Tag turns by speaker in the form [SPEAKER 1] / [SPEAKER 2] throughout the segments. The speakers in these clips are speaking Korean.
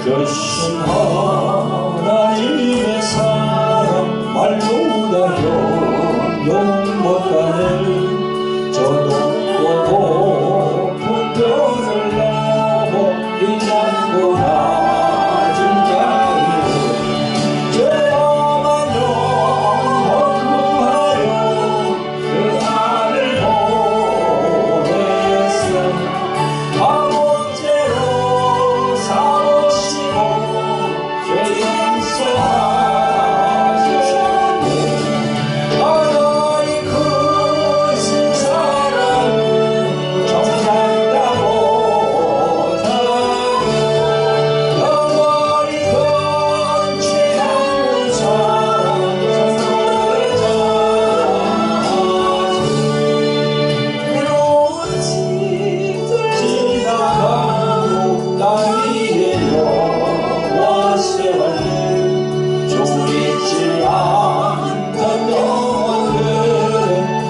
[SPEAKER 1] 크신 하나님의 사랑 말보다 영영 못가는 저 높고 높은 별을 넘어 이 낮고 낮은 강을 죄와만 영원 구하여 그 아들 보냈음. 아버지로 사오시고 죄 용서하셨네. 하나님 크신 사랑은 정상다 못하며 영원히 변치 않는 사랑 성도의 자식. 지나가고 땅 위에 영화 세월들 조리지 않던 영혼들은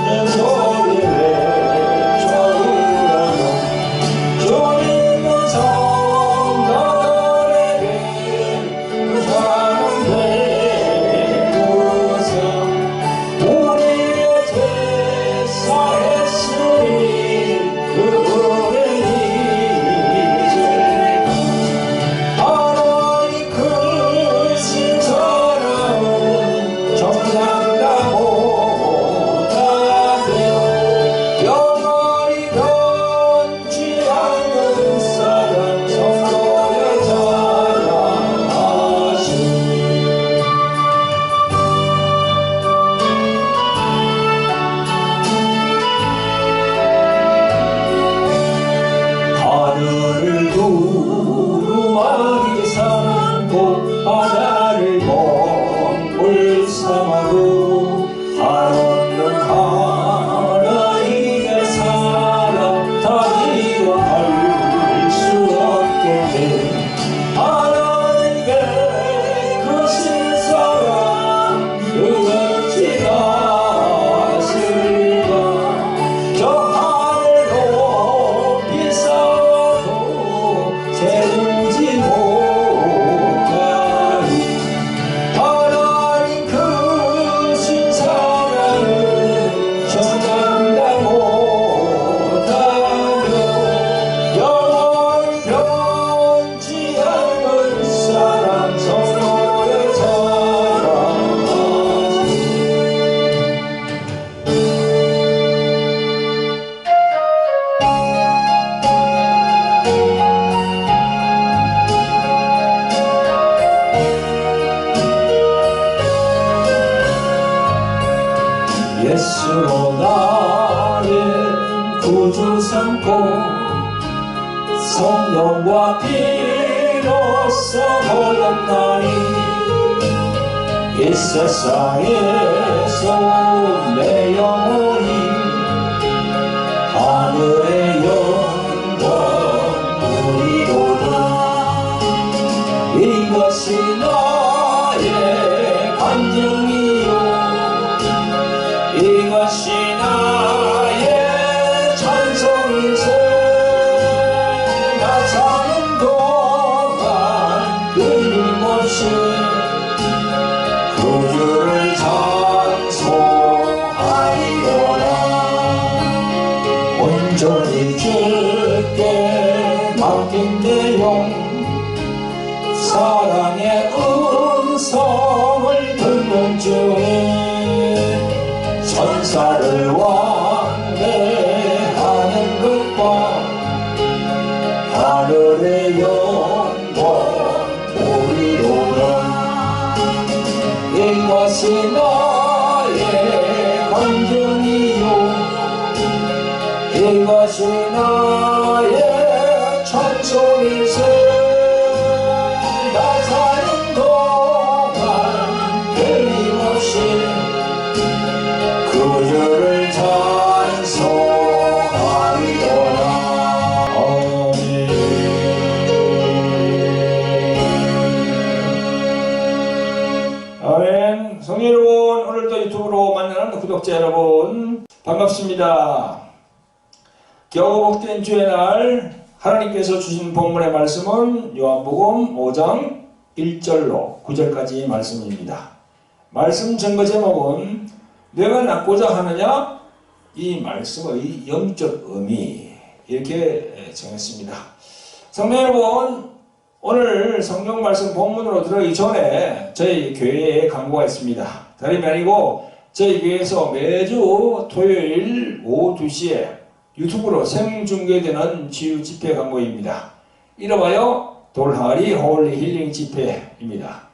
[SPEAKER 1] 내 소리를 외쳐우라고 졸리는 성도들에게 그 사랑 베푸사. 우리의 죄 사했으니 그분을 잊을까. 하나님 크신 사랑은 정상다 못하며 영원히 변치 않는 사랑 성도의 자랑하시니. 하늘을 두루마리 삼고 바다를 먹물 삼아도 한없는 하나님의 사랑 다 이뤄할 수 없겠네. 하나님의 크신 사랑 그것이 가실까. 저 하늘 높이 쌓아도 세우지 못하리. 하나님 크신 사랑은 정당다 못하며 영원히 변치 않는 사랑 성도의 자랑하시니. 예수로 나의 구주 삼고 성령과 피로써 거듭나니 이 세상에서 내 영혼이 하늘의 영광 누리도다. 이것이 나의 간증이요 이것이 나의 찬송일세. 나 사는 동안 끊임없이 구주를 찬송하리로다. 온전히 주께 맡긴 내 영 사랑의 음성을 듣는 중에 천사를 왕래하는 것과 하늘의 영광 보리로다. 이것이 나의 간증이요 이것이 나의 찬송일세. 나 사는 동안 끊임없이 구주를 찬송하리로다. 아멘. 아멘. 성도 여러분, 오늘도 유튜브로 만나는 구독자 여러분 반갑습니다. 겨우 복된 주의 날 하나님께서 주신 본문의 말씀은 요한복음 5장 1절로 9절까지의 말씀입니다. 말씀 전거 제목은 내가 낳고자 하느냐? 이 말씀의 영적 의미, 이렇게 정했습니다. 성도 여러분, 오늘 성경 말씀 본문으로 들어가기 전에 저희 교회에 광고가 있습니다. 다름이 아니고 저희 교회에서 매주 토요일 오후 2시에 유튜브로 생중계되는 치유 집회 광고입니다. 이름하여 돌항아리 홀리 힐링 집회입니다.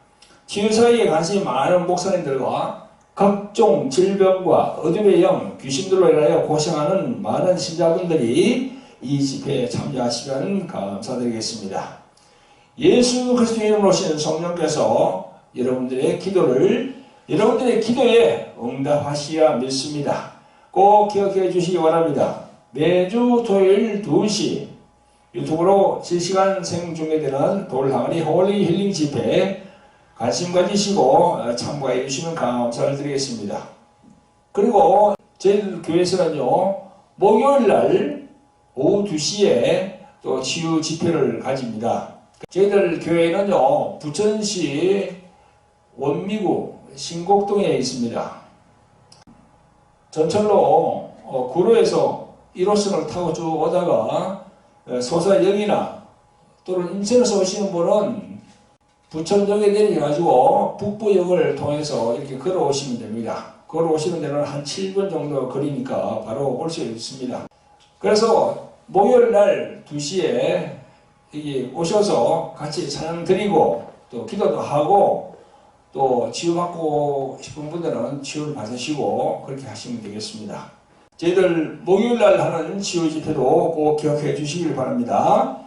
[SPEAKER 1] 치유 사이에 관심이 많은 목사님들과 각종 질병과 어둠의 영, 귀신들로 인하여 고생하는 많은 신자분들이 이 집회에 참여하시면 감사드리겠습니다. 예수 그리스도의 이름으로 오신 성령께서 여러분들의 기도에 응답하시야 믿습니다. 꼭 기억해 주시기 바랍니다. 매주 토요일 2시 유튜브로 실시간 생중계되는 돌항아리 홀리 힐링 집회에 관심 가지시고 참가해 주시면 감사를 드리겠습니다. 그리고 저희 교회에서는요, 목요일날 오후 2시에 또 치유 집회를 가집니다. 저희들 교회는요, 부천시 원미구 신곡동에 있습니다. 전철로 구로에서 1호선을 타고 쭉 오다가 소사역이나 또는 인천에서 오시는 분은 부천역에 내려가지고 북부역을 통해서 이렇게 걸어오시면 됩니다. 걸어오시는 데는 한 7분 정도 거리니까 바로 올 수 있습니다. 그래서 목요일날 2시에 여기 오셔서 같이 찬양 드리고 또 기도도 하고 또 치유받고 싶은 분들은 치유를 받으시고 그렇게 하시면 되겠습니다. 저희들 목요일날 하는 치유 집회도 꼭 기억해 주시길 바랍니다.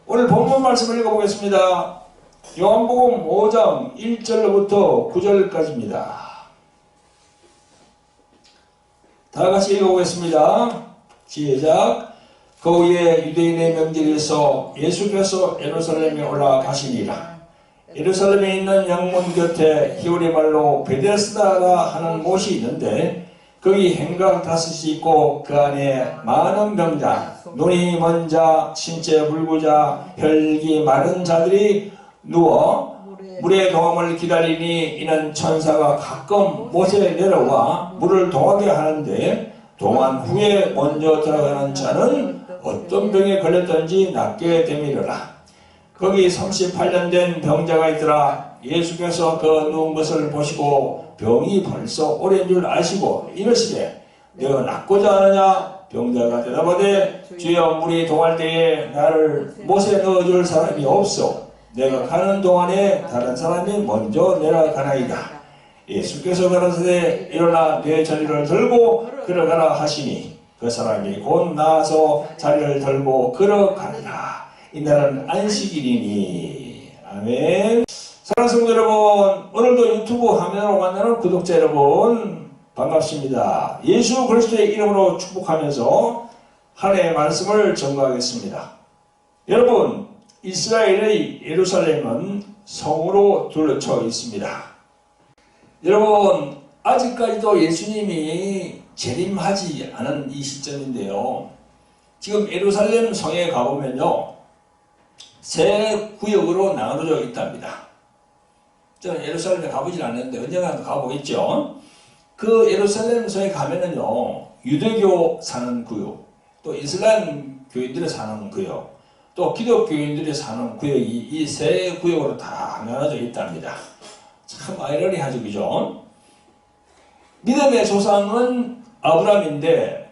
[SPEAKER 1] 오늘 본문 말씀을 읽어보겠습니다. 요한복음 5장 1절부터 9절까지입니다. 다같이 읽어보겠습니다. 시작. 거기에 유대인의 명절에서 예수께서 예루살렘에 올라가시니라. 예루살렘에 있는 양문 곁에 히브리 말로 베데스다라 하는 곳이 있는데 거기 행각 5이 있고 그 안에 많은 병자, 눈이 먼 자, 신체 불구자, 혈기 마른 자들이 누워 물의 동함을 기다리니 이는 천사가 가끔 못에 내려와 물을 동하게 하는데 동한 후에 먼저 들어가는 자는 어떤 병에 걸렸든지 낫게 되미르라. 거기 38년 된 병자가 있더라. 예수께서 그 누운 것을 보시고 병이 벌써 오래인 줄 아시고 이르시되 내가 낫고자 하느냐? 병자가 대답하되 주여 물이 동할 때에 나를 못에 넣어줄 사람이 없소. 내가 가는 동안에 다른 사람이 먼저 내려가나이다. 예수께서 가라사대 일어나 내 자리를 들고 걸어가라 하시니 그 사람이 곧 나아서 자리를 들고 걸어가니라. 이날은 안식일이니. 아멘. 사랑하는 성도 여러분, 오늘도 유튜브 화면으로 만나는 구독자 여러분 반갑습니다. 예수 그리스도의 이름으로 축복하면서 한 해의 말씀을 전가하겠습니다. 여러분, 이스라엘의 예루살렘은 성으로 둘러쳐 있습니다. 여러분, 아직까지도 예수님이 재림하지 않은 이 시점인데요. 지금 예루살렘 성에 가보면요, 세 구역으로 나눠져 있답니다. 저는 예루살렘에 가보질 않는데 언젠가 가보겠죠. 그 예루살렘 성에 가면은요, 유대교 사는 구역, 또 이슬람 교인들이 사는 구역, 또 기독교인들이 사는 구역이 이 세 구역으로 다 나눠져 있답니다. 참 아이러니하죠, 그죠? 믿음의 조상은 아브라함인데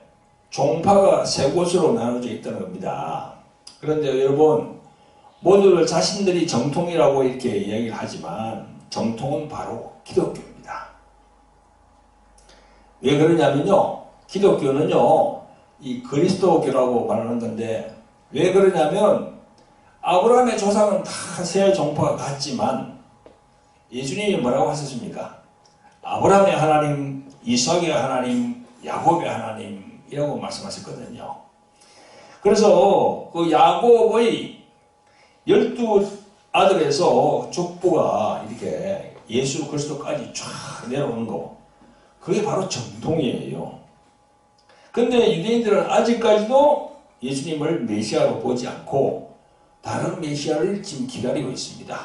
[SPEAKER 1] 종파가 세 곳으로 나눠져 있다는 겁니다. 그런데 여러분, 모두들 자신들이 정통이라고 이렇게 이야기를 하지만 정통은 바로 기독교입니다. 왜 그러냐면요, 기독교는요, 이 그리스도교라고 말하는 건데 왜 그러냐면 아브라함의 조상은 다 세 종파가 같지만 예수님이 뭐라고 하셨습니까? 아브라함의 하나님, 이삭의 하나님, 야곱의 하나님이라고 말씀하셨거든요. 그래서 그 야곱의 12아들에서 족보가 이렇게 예수 그리스도까지 쫙 내려오는 거, 그게 바로 정통이에요. 근데 유대인들은 아직까지도 예수님을 메시아로 보지 않고 다른 메시아를 지금 기다리고 있습니다.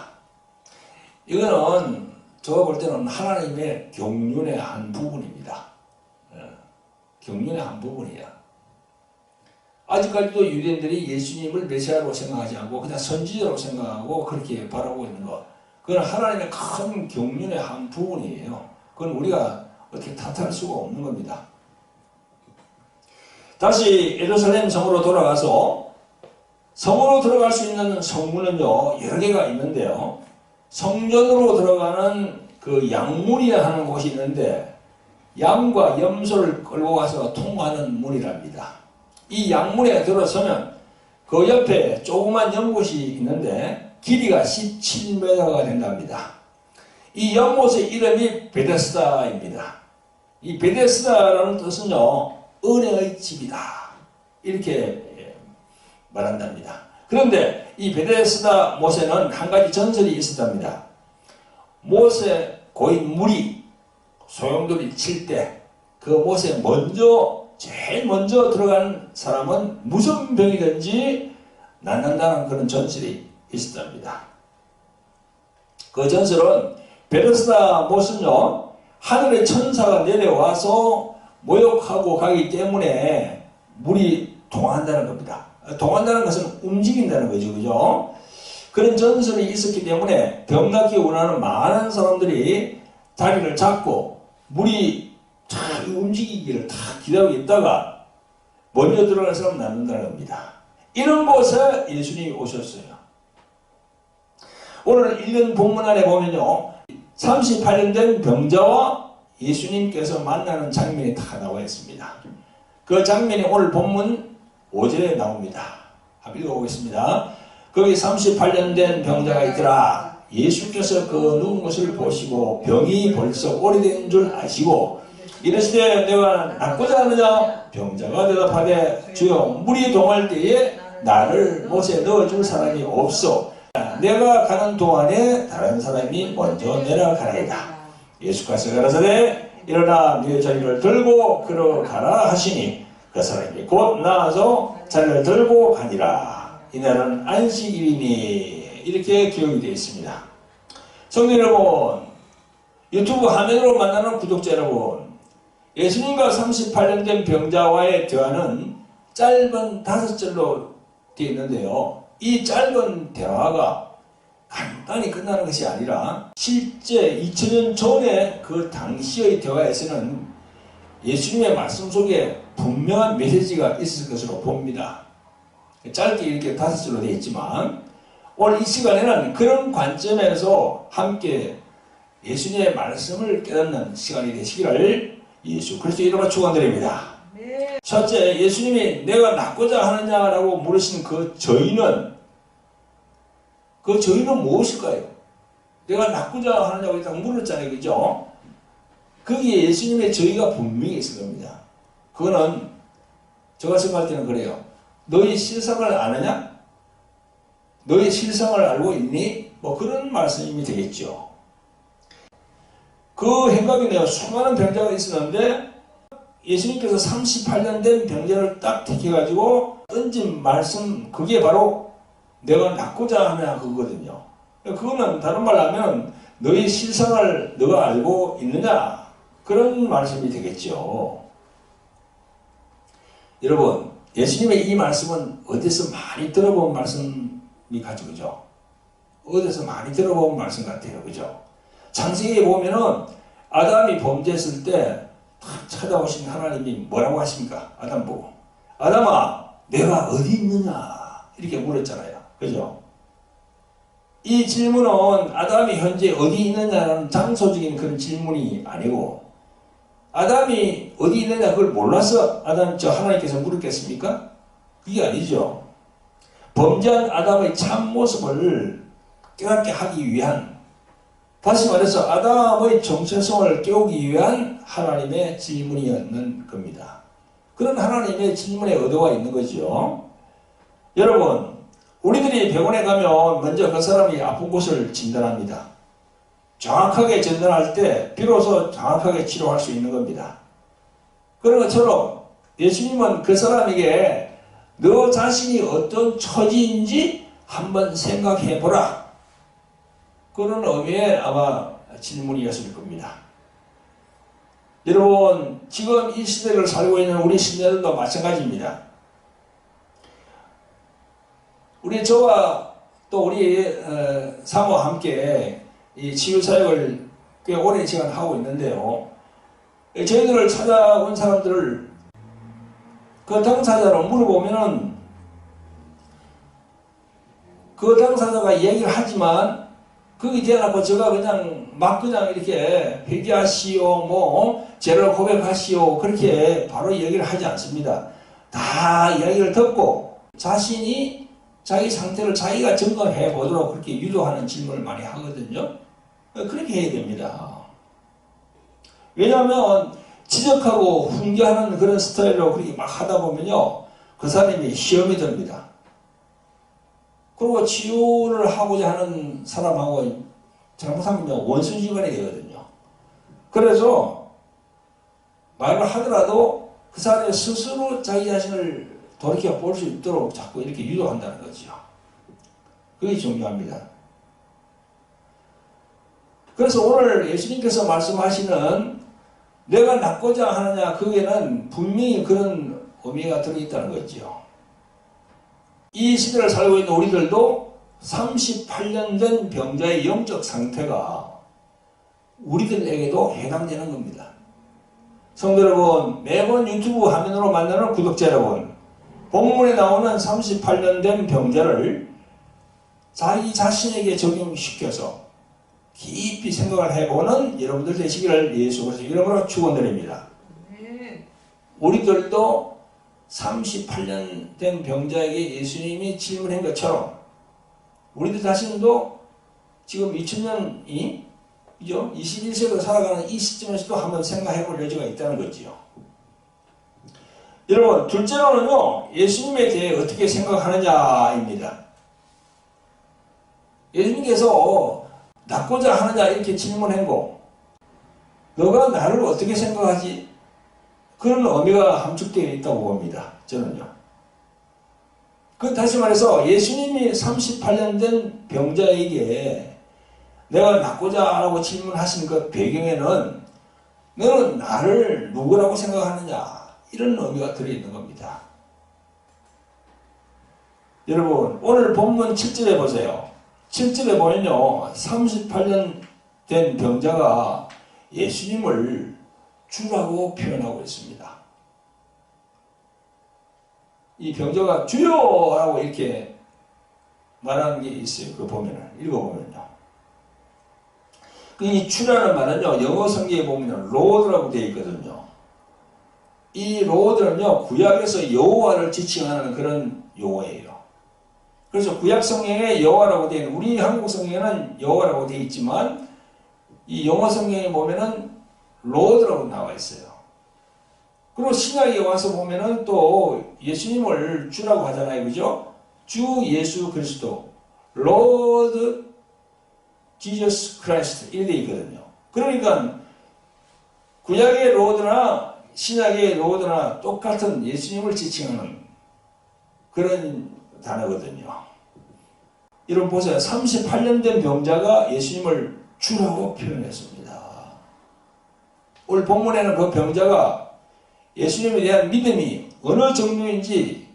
[SPEAKER 1] 이거는 제가 볼 때는 하나님의 경륜의 한 부분입니다. 경륜의 한 부분이야. 아직까지도 유대인들이 예수님을 메시아로 생각하지 않고 그냥 선지자로 생각하고 그렇게 바라보고 있는 것. 그건 하나님의 큰 경륜의 한 부분이에요. 그건 우리가 어떻게 탓할 수가 없는 겁니다. 다시 예루살렘 성으로 돌아가서 성으로 들어갈 수 있는 성문은요 여러 개가 있는데요. 성전으로 들어가는 그 양문이라 하는 곳이 있는데 양과 염소를 끌고 가서 통과하는 문이랍니다. 이 양문에 들어서면 그 옆에 조그만 연못이 있는데 길이가 17m가 된답니다. 이 연못의 이름이 베데스다입니다. 이 베데스다라는 뜻은요 은혜의 집이다 이렇게 말한답니다. 그런데 이 베데스다 못에는 한 가지 전설이 있었답니다. 못에 고인 물이 소용돌이 칠 때 그 못에 제일 먼저 들어간 사람은 무슨 병이든지 낫는다는 그런 전설이 있었답니다. 그 전설은 베데스다 못은요 하늘의 천사가 내려와서 모욕하고 가기 때문에 물이 동한다는 겁니다. 동한다는 것은 움직인다는 거죠. 그죠? 그런 전설이 있었기 때문에 병 낫기 원하는 많은 사람들이 다리를 잡고 물이 탁 움직이기를 탁 기다리고 있다가 먼저 들어갈 사람 낫는다는 겁니다. 이런 곳에 예수님이 오셨어요. 오늘 읽은 본문 안에 보면요 38년 된 병자와 예수님께서 만나는 장면이 다 나와 있습니다. 그 장면이 오늘 본문 5절에 나옵니다. 한번 읽어보겠습니다. 거기 38년 된 병자가 있더라. 예수께서 그 누운 것을 보시고 병이 벌써 오래된 줄 아시고 이르시되 내가 낫고자 하느냐? 병자가 대답하되 주여 물이 동할 때에 나를 못에 넣어줄 사람이 없어. 내가 가는 동안에 다른 사람이 먼저 내려가라이다. 예수께서 가라사대 일어나 네 자리를 들고 걸어가라 하시니 그 사람이 곧 나와서 자리를 들고 가니라. 이날은 안식일이니 이렇게 기록이 되어 있습니다. 성도 여러분, 유튜브 화면으로 만나는 구독자 여러분, 예수님과 38년 된 병자와의 대화는 짧은 5절로 되어 있는데요. 이 짧은 대화가 간단히 끝나는 것이 아니라 실제 2000년 전에 그 당시의 대화에서는 예수님의 말씀 속에 분명한 메시지가 있을 것으로 봅니다. 짧게 이렇게 5절로 되어 있지만 오늘 이 시간에는 그런 관점에서 함께 예수님의 말씀을 깨닫는 시간이 되시기를 예수 그리스도의 이름으로 축원드립니다. 네. 첫째, 예수님이 내가 낫고자 하느냐라고 물으신 그 저희는 무엇일까요? 내가 낫고자 하느냐고 딱 물었잖아요. 그죠? 거기에 예수님의 저희가 분명히 있을 겁니다. 그거는 제가 생각할 때는 그래요. 너희 실상을 아느냐? 너희 실상을 알고 있니? 뭐 그런 말씀이 되겠죠. 그 행각이네요. 수많은 병자가 있었는데 예수님께서 38년 된 병자를 딱 택해가지고 던진 말씀, 그게 바로 내가 낫고자 하냐 그거거든요. 그거는 다른 말로 하면 너희 실상을 너가 알고 있느냐 그런 말씀이 되겠죠. 여러분, 예수님의 이 말씀은 어디서 많이 들어본 말씀이 가지고 그죠? 어디서 많이 들어본 말씀 같아요. 그죠? 창세기에 보면은 아담이 범죄했을 때 탁 찾아오신 하나님이 뭐라고 하십니까? 아담 보고 아담아 내가 어디 있느냐 이렇게 물었잖아요. 그죠? 이 질문은 아담이 현재 어디 있느냐는 장소적인 그런 질문이 아니고 아담이 어디 있느냐 그걸 몰라서 하나님께서 물었겠습니까? 그게 아니죠. 범죄한 아담의 참모습을 깨닫게 하기 위한, 다시 말해서 아담의 정체성을 깨우기 위한 하나님의 질문이었는 겁니다. 그런 하나님의 질문에 의도가 있는 거죠. 여러분, 우리들이 병원에 가면 먼저 그 사람이 아픈 곳을 진단합니다. 정확하게診断할 때 비로소 정확하게 치료할 수 있는 겁니다. 그런 것처럼 예수님은 그 사람에게 너 자신이 어떤 처지인지 한번 생각해 보라. 그런 의미의 아마 질문이었을 겁니다. 여러분, 지금 이 시대를 살고 있는 우리 시대들도 마찬가지입니다. 우리 저와 또 우리 사모와 함께 이 치유사역을 꽤 오랜 시간 하고 있는데요. 저희들을 찾아온 사람들을 그 당사자로 물어보면은 그 당사자가 얘기를 하지만 거기 대놓고 제가 그냥 이렇게 회개하시오, 죄를 고백하시오, 그렇게 바로 얘기를 하지 않습니다. 다 이야기를 듣고 자신이 자기 상태를 자기가 점검해 보도록 그렇게 유도하는 질문을 많이 하거든요. 그렇게 해야 됩니다. 왜냐하면 지적하고 훈계하는 그런 스타일로 그렇게 막 하다 보면요, 그 사람이 시험이 듭니다. 그리고 치유를 하고자 하는 사람하고 잘못하면 원수지간이 되거든요. 그래서 말을 하더라도 그 사람이 스스로 자기 자신을 돌이켜 볼 수 있도록 자꾸 이렇게 유도한다는 거죠. 그게 중요합니다. 그래서 오늘 예수님께서 말씀하시는 내가 낫고자 하느냐, 그게는 분명히 그런 의미가 들어있다는 거죠. 이 시대를 살고 있는 우리들도 38년 된 병자의 영적 상태가 우리들에게도 해당되는 겁니다. 성도 여러분, 매번 유튜브 화면으로 만나는 구독자 여러분, 본문에 나오는 38년 된 병자를 자기 자신에게 적용시켜서 깊이 생각을 해보는 여러분들 되시기를 예수 그리스도의 이름으로 축원드립니다. 우리들도 38년 된 병자에게 예수님이 질문한 것처럼 우리들 자신도 지금 2000년이 21세기로 살아가는 이 시점에서도 한번 생각해 볼 여지가 있다는 거지요. 여러분, 둘째로는요, 예수님에 대해 어떻게 생각하느냐입니다. 예수님께서 낫고자 하느냐 이렇게 질문했고, 너가 나를 어떻게 생각하지? 그런 의미가 함축되어 있다고 봅니다. 저는요. 다시 말해서 예수님이 38년 된 병자에게 내가 낫고자 하라고 질문하신 그 배경에는 너는 나를 누구라고 생각하느냐, 이런 의미가 들어있는 겁니다. 여러분, 오늘 본문 7절에 보세요. 7절에 보면요, 38년 된 병자가 예수님을 주라고 표현하고 있습니다. 이 병자가 주여라고 이렇게 말하는 게 있어요. 그거 보면은, 읽어보면요. 이 주라는 말은요, 영어 성경에 보면 로드라고 되어 있거든요. 이 로드는요, 구약에서 여호와를 지칭하는 그런 용어예요. 그래서 구약 성경에 여호와라고 되어 있는, 우리 한국 성경에는 여호와라고 되어 있지만 이 영어 성경에 보면은 로드라고 나와 있어요. 그리고 신약에 와서 보면은 또 예수님을 주라고 하잖아요. 그죠? 주 예수 그리스도, 로드 지저스 크라이스트 이렇게 되어 있거든요. 그러니까 구약의 로드나 신약의 로드나 똑같은 예수님을 지칭하는 그런 단어거든요. 여러분 보세요. 38년 된 병자가 예수님을 주라고 표현했습니다. 오늘 본문에는 그 병자가 예수님에 대한 믿음이 어느 정도인지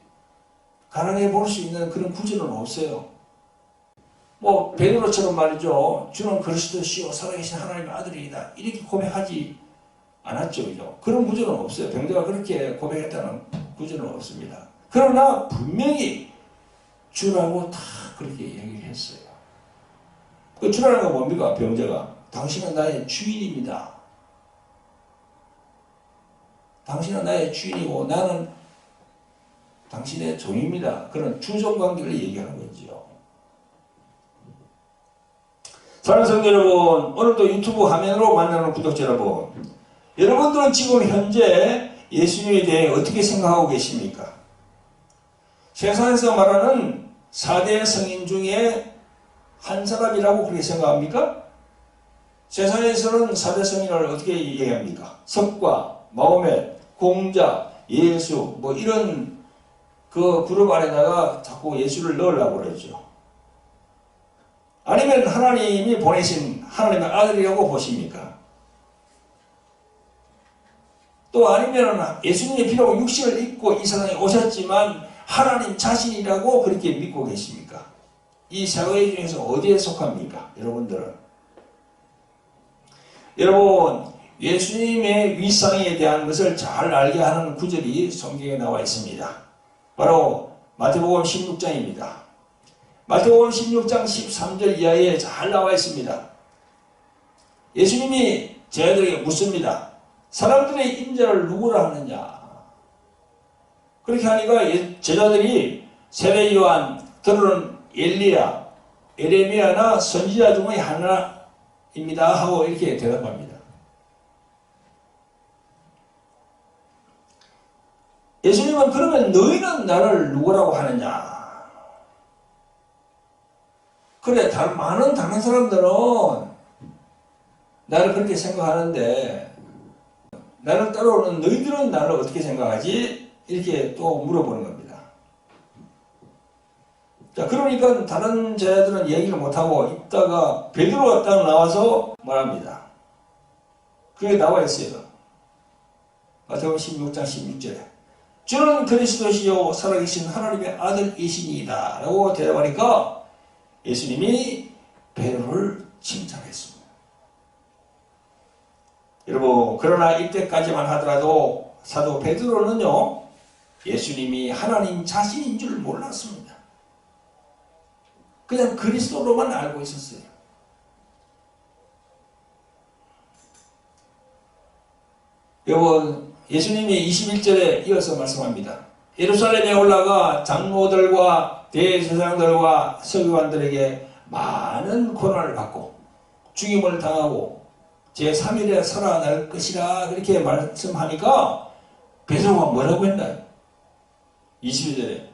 [SPEAKER 1] 가늠해 볼 수 있는 그런 구절은 없어요. 베드로처럼 말이죠. 주는 그리스도시요 살아계신 하나님의 아들이다, 이렇게 고백하지 않았죠. 그죠? 그런 구절은 없어요. 병자가 그렇게 고백했다는 구절은 없습니다. 그러나 분명히 주라고 다 그렇게 얘기를 했어요. 그 주라는 건 뭡니까? 병자가 당신은 나의 주인입니다. 당신은 나의 주인이고 나는 당신의 종입니다. 그런 주종관계를 얘기하는 거죠. 사랑하는 성도 여러분, 오늘도 유튜브 화면으로 만나는 구독자 여러분, 여러분들은 지금 현재 예수님에 대해 어떻게 생각하고 계십니까? 세상에서 말하는 4대 성인 중에 한 사람이라고 그렇게 생각합니까? 세상에서는 4대 성인을 어떻게 얘기합니까? 석과, 마호멧, 공자, 예수, 이런 그 그룹 안에다가 자꾸 예수를 넣으려고 그러죠. 아니면 하나님이 보내신 하나님의 아들이라고 보십니까? 또 아니면 예수님이 비록 육신을 입고 이 세상에 오셨지만 하나님 자신이라고 그렇게 믿고 계십니까? 이 세 가지 중에서 어디에 속합니까? 여러분들은. 여러분, 예수님의 위상에 대한 것을 잘 알게 하는 구절이 성경에 나와 있습니다. 바로 마태복음 16장입니다. 마태복음 16장 13절 이하에 잘 나와 있습니다. 예수님이 제자들에게 묻습니다. 사람들의 임자를 누구라 하느냐? 그렇게 하니까 제자들이 세례 요한, 들어는 엘리야, 에레미야나 선지자 중의 하나입니다 하고 이렇게 대답합니다. 예수님은 그러면 너희는 나를 누구라고 하느냐? 그래, 많은 다른 사람들은 나를 그렇게 생각하는데 나를 따라오는 너희들은 나를 어떻게 생각하지? 이렇게 또 물어보는 겁니다. 자, 그러니까 다른 제자들은 얘기를 못하고 있다가 베드로가 딱 나와서 말합니다. 그게 나와 있어요. 마태복음 16장 16절에 주는 그리스도시요 살아계신 하나님의 아들이시니이다 라고 대답하니까 예수님이 베드로를 칭찬했습니다. 여러분, 그러나 이때까지만 하더라도 사도 베드로는요, 예수님이 하나님 자신인 줄 몰랐습니다. 그냥 그리스도로만 알고 있었어요. 여러분, 예수님이 21절에 이어서 말씀합니다. 예루살렘에 올라가 장로들과 대제사장들과 서기관들에게 많은 고난을 받고 죽임을 당하고 제3일에 살아날 것이라 그렇게 말씀하니까 베드로가 뭐라고 했나요? 22절에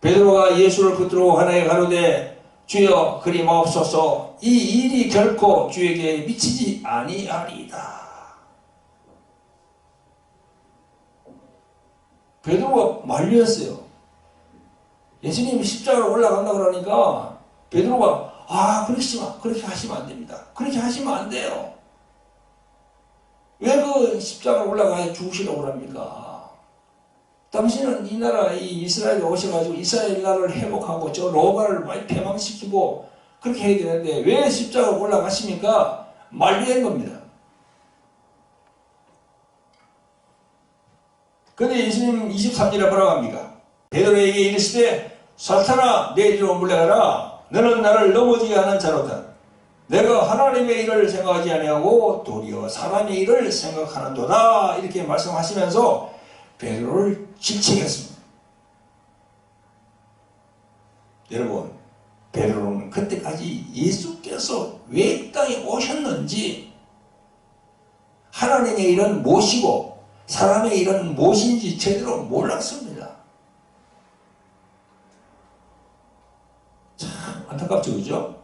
[SPEAKER 1] 베드로가 예수를 붙들고 하나에 가로되 주여 그리 마옵소서 이 일이 결코 주에게 미치지 아니하리이다. 베드로가 말렸어요. 예수님이 십자가로 올라간다 그러니까 베드로가 그렇게 하시면 안 됩니다. 그렇게 하시면 안 돼요. 왜 그 십자가로 올라가야 죽으시려고 합니까? 당신은 이 나라 이 이스라엘에 오셔가지고 이스라엘 나라를 회복하고 저 로마를 많이 패망시키고 그렇게 해야 되는데 왜 십자가로 올라가십니까? 말리는 겁니다. 근데 예수님 23절에 뭐라고 합니까? 베드로에게 이르시되 사탄아 내 뒤로 물러가라. 너는 나를 넘어지게 하는 자로다. 내가 하나님의 일을 생각하지 아니하고 도리어 사람의 일을 생각하는도다. 이렇게 말씀하시면서 베드로를 질책했습니다. 여러분, 베드로는 그때까지 예수께서 왜 이 땅에 오셨는지 하나님의 일은 무엇이고 사람의 일은 무엇인지 제대로 몰랐습니다. 참 안타깝죠, 그죠?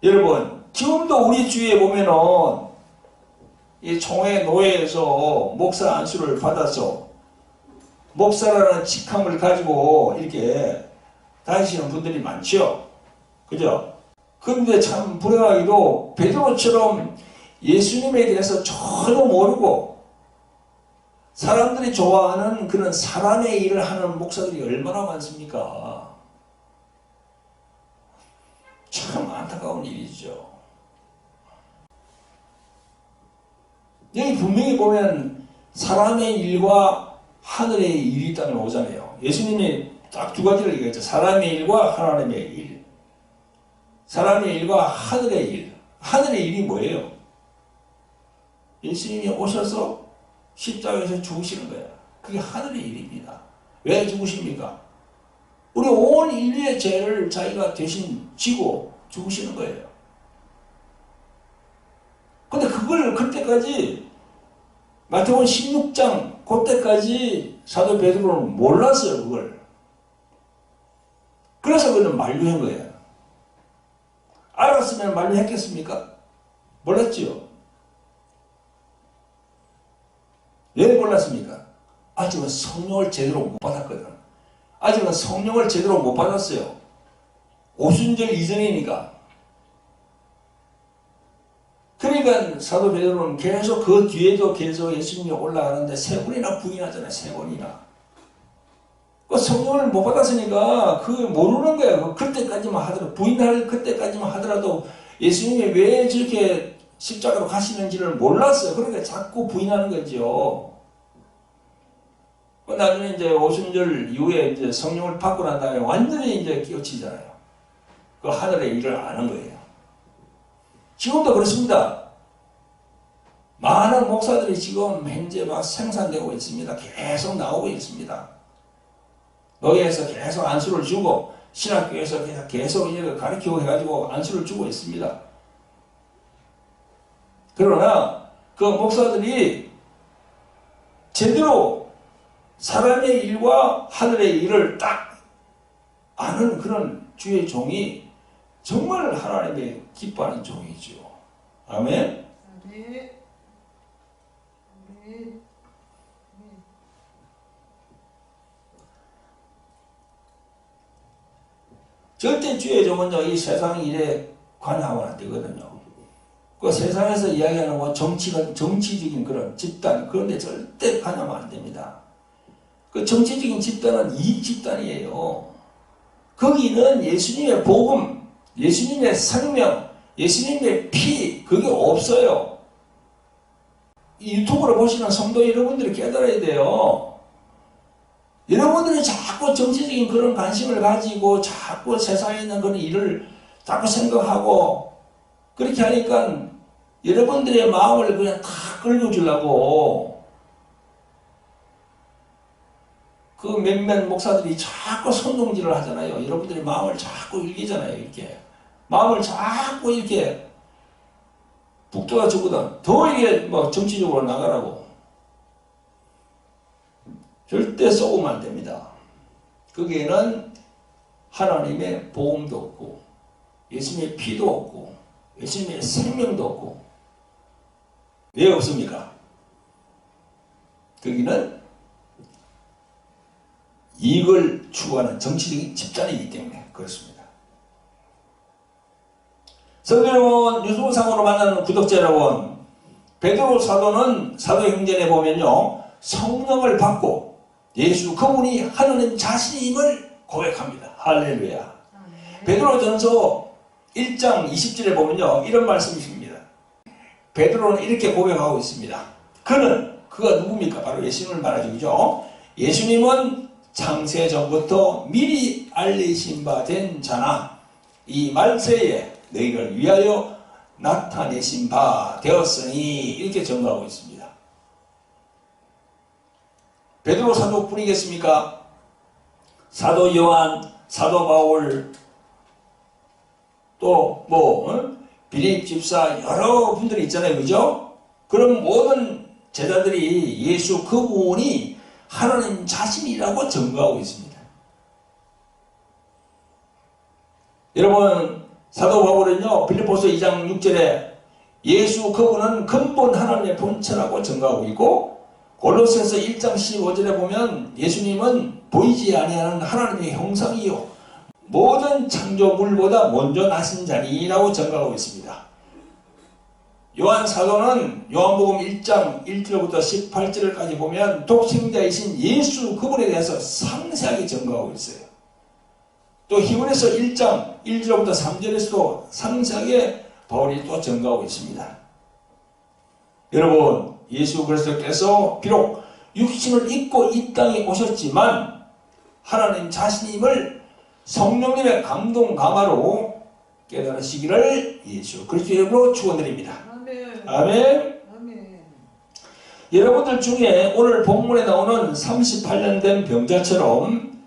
[SPEAKER 1] 여러분, 지금도 우리 주위에 보면은 이 총회 노예에서 목사 안수를 받아서 목사라는 직함을 가지고 이렇게 다니시는 분들이 많죠, 그죠? 그런데 참 불행하게도 베드로처럼 예수님에 대해서 전혀 모르고 사람들이 좋아하는 그런 사람의 일을 하는 목사들이 얼마나 많습니까? 참 안타까운 일이죠. 여기 분명히 보면 사람의 일과 하늘의 일이 있다는 오잖아요. 예수님이 딱 두 가지를 얘기했죠. 사람의 일과 하나님의 일. 사람의 일과 하늘의 일. 하늘의 일이 뭐예요? 예수님이 오셔서 십자가에서 죽으시는 거예요. 그게 하늘의 일입니다. 왜 죽으십니까? 우리 온 인류의 죄를 자기가 대신 지고 죽으시는 거예요. 근데 그걸 그때까지 마태복음 16장 그때까지 사도 베드로는 몰랐어요. 그걸. 그래서 그는 만류한 거예요. 알았으면 만류했겠습니까? 몰랐지요. 왜 몰랐습니까? 아직은 성령을 제대로 못 받았거든. 아직은 성령을 제대로 못 받았어요. 오순절 이전이니까. 그러니까 사도 베드로는 계속 그 뒤에도 계속 예수님이 올라가는데 3번이나 부인하잖아요. 3번이나. 그 성령을 못 받았으니까 그 모르는 거예요. 그때까지만 하더라도 부인할 그때까지만 하더라도 예수님이 왜 저렇게 십자가로 가시는지를 몰랐어요. 그러니까 자꾸 부인하는 거죠. 나중에 이제 오순절 이후에 이제 성령을 받고 난 다음에 완전히 이제 깨우치잖아요. 그 하늘의 일을 아는 거예요. 지금도 그렇습니다. 많은 목사들이 지금 현재 막 생산되고 있습니다. 계속 나오고 있습니다. 노예에서 계속 안수를 주고 신학교에서 계속 가르치고 해가지고 안수를 주고 있습니다. 그러나 그 목사들이 제대로 사람의 일과 하늘의 일을 딱 아는 그런 주의 종이 정말 하나님의 기뻐하는 종이죠. 아멘. 네. 네. 절대 주의 종은요, 이 세상 일에 관여하면 안 되거든요. 그 세상에서 이야기하는 건 정치적인 그런 집단, 그런데 절대 관여하면 안 됩니다. 그 정치적인 집단은 이익 집단이에요. 거기는 예수님의 복음, 예수님의 생명, 예수님의 피, 그게 없어요. 이 유튜브로 보시는 성도 여러분들이 깨달아야 돼요. 여러분들이 자꾸 정치적인 그런 관심을 가지고 자꾸 세상에 있는 그런 일을 자꾸 생각하고 그렇게 하니까 여러분들의 마음을 그냥 다 긁어주려고 그 몇몇 목사들이 자꾸 선동질을 하잖아요. 여러분들의 마음을 자꾸 일기잖아요. 이렇게 마음을 자꾸 이렇게 북돋아 주거든. 더 이게 뭐 정치적으로 나가라고. 절대 쏘면 안 됩니다. 거기에는 하나님의 보험도 없고 예수님의 피도 없고 예수님의 생명도 없고. 왜 없습니까? 거기는 이익을 추구하는 정치적인 집단이기 때문에 그렇습니다. 성도 여러분, 유튜브상으로 만나는 구독자 여러분, 베드로 사도는 사도행전에 보면요, 성령을 받고 예수 그분이 하나님 자신임을 고백합니다. 할렐루야. 베드로전서 1장 20절에 보면요, 이런 말씀이 있습니다. 베드로는 이렇게 고백하고 있습니다. 그가 누굽니까? 바로 예수님을 말하죠. 그죠? 예수님은 창세 전부터 미리 알리신 바 된 자나 이 말세에 너희를 위하여 나타내신 바 되었으니, 이렇게 증거하고 있습니다. 베드로 사도뿐이겠습니까? 사도 요한, 사도 바울, 또 빌립 집사 여러 분들이 있잖아요. 그죠? 그럼 모든 제자들이 예수 그분이 하나님 자신이라고 증거하고 있습니다. 여러분, 사도 바울은요, 빌립보서 2장 6절에 예수 그분은 근본 하나님의 본체라고 증거하고 있고, 골로새서 1장 15절에 보면 예수님은 보이지 아니하는 하나님의 형상이요 모든 창조물보다 먼저 나신 자니라고 증거하고 있습니다. 요한 사도는 요한복음 1장 1절부터 18절까지 보면 독생자이신 예수 그분에 대해서 상세하게 증거하고 있어요. 또 히브리서 1장 1절부터 3절에서도 상세하게 바울이 또 증거하고 있습니다. 여러분, 예수 그리스도께서 비록 육신을 입고 이 땅에 오셨지만 하나님 자신임을 성령님의 감동 감화로 깨달으시기를 예수 그리스도의 이름으로 축원드립니다. 아멘. 아멘. 아멘. 여러분들 중에 오늘 본문에 나오는 38년 된 병자처럼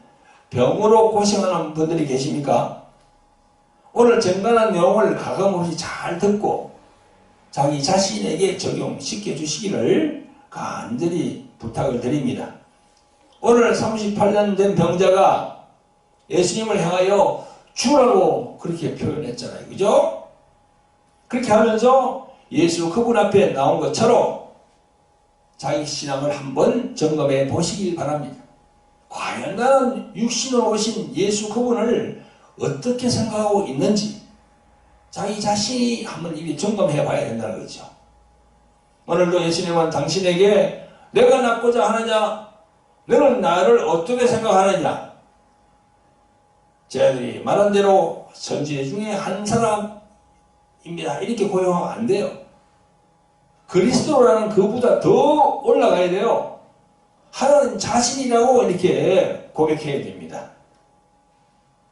[SPEAKER 1] 병으로 고생하는 분들이 계십니까? 오늘 전간한 내용을 가감없이 잘 듣고 자기 자신에게 적용시켜 주시기를 간절히 부탁을 드립니다. 오늘 38년 된 병자가 예수님을 향하여 주라고 그렇게 표현했잖아요. 그죠? 그렇게 하면서 예수 그분 앞에 나온 것처럼 자기 신앙을 한번 점검해 보시길 바랍니다. 과연 나는 육신으로 오신 예수 그분을 어떻게 생각하고 있는지 자기 자신이 한번 이리 점검해 봐야 된다는 거죠. 오늘도 예수님은 당신에게 내가 낫고자 하느냐? 너는 나를 어떻게 생각하느냐? 저희들이 말한 대로 선지자 중에 한 사람입니다. 이렇게 고용하면 안 돼요. 그리스도라는 그보다 더 올라가야 돼요. 하나님 자신이라고 이렇게 고백해야 됩니다.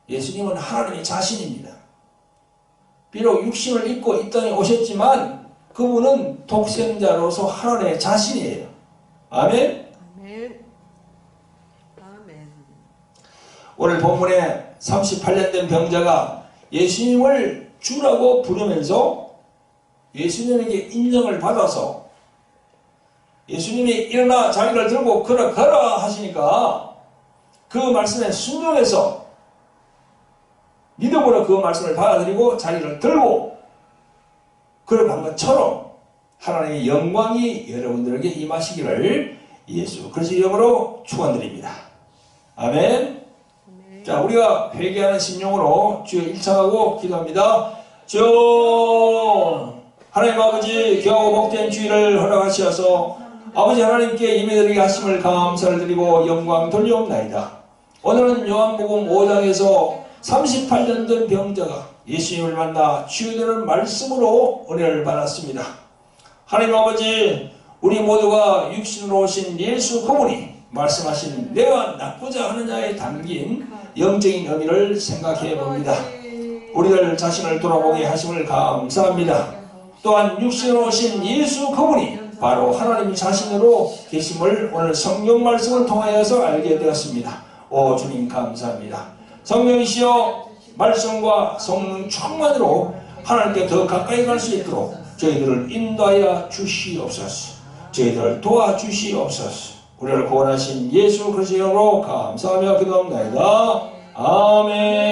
[SPEAKER 1] 예수님은 하나님의 자신입니다. 비록 육신을 입고 이 땅에 오셨지만 그분은 독생자로서 하나님의 자신이에요. 아멘?
[SPEAKER 2] 아멘. 아멘.
[SPEAKER 1] 오늘 본문에 38년 된 병자가 예수님을 주라고 부르면서 예수님에게 인정을 받아서 예수님이 일어나 자기를 들고 걸어가라 하시니까 그 말씀에 순종해서 믿음으로 그 말씀을 받아들이고 자기를 들고 걸어간 것처럼 하나님의 영광이 여러분들에게 임하시기를 예수 그리스도의 이름으로 축원드립니다. 아멘. 자, 우리가 회개하는 심령으로 주여 일창하고 기도합니다. 주 하나님 아버지 귀하고 복된 주일을 허락하시어서 아버지 하나님께 예배드리게 하심을 감사를 드리고 영광 돌려옵나이다. 오늘은 요한복음 5장에서 38년 된 병자가 예수님을 만나 치유되는 말씀으로 은혜를 받았습니다. 하나님 아버지 우리 모두가 육신으로 오신 예수 그분이 말씀하신 내가 낫고자 하느냐에 담긴 영적인 의미를 생각해 봅니다. 우리들 자신을 돌아보게 하심을 감사합니다. 또한 육신으로 오신 예수 그분이 바로 하나님 자신으로 계심을 오늘 성경 말씀을 통하여서 알게 되었습니다. 오 주님 감사합니다. 성령이시여 말씀과 성령 충만으로 하나님께 더 가까이 갈 수 있도록 저희들을 인도하여 주시옵소서. 저희들을 도와주시옵소서. 우리를 구원하신 예수 그리스도로 감사하며 기도합니다. 아멘.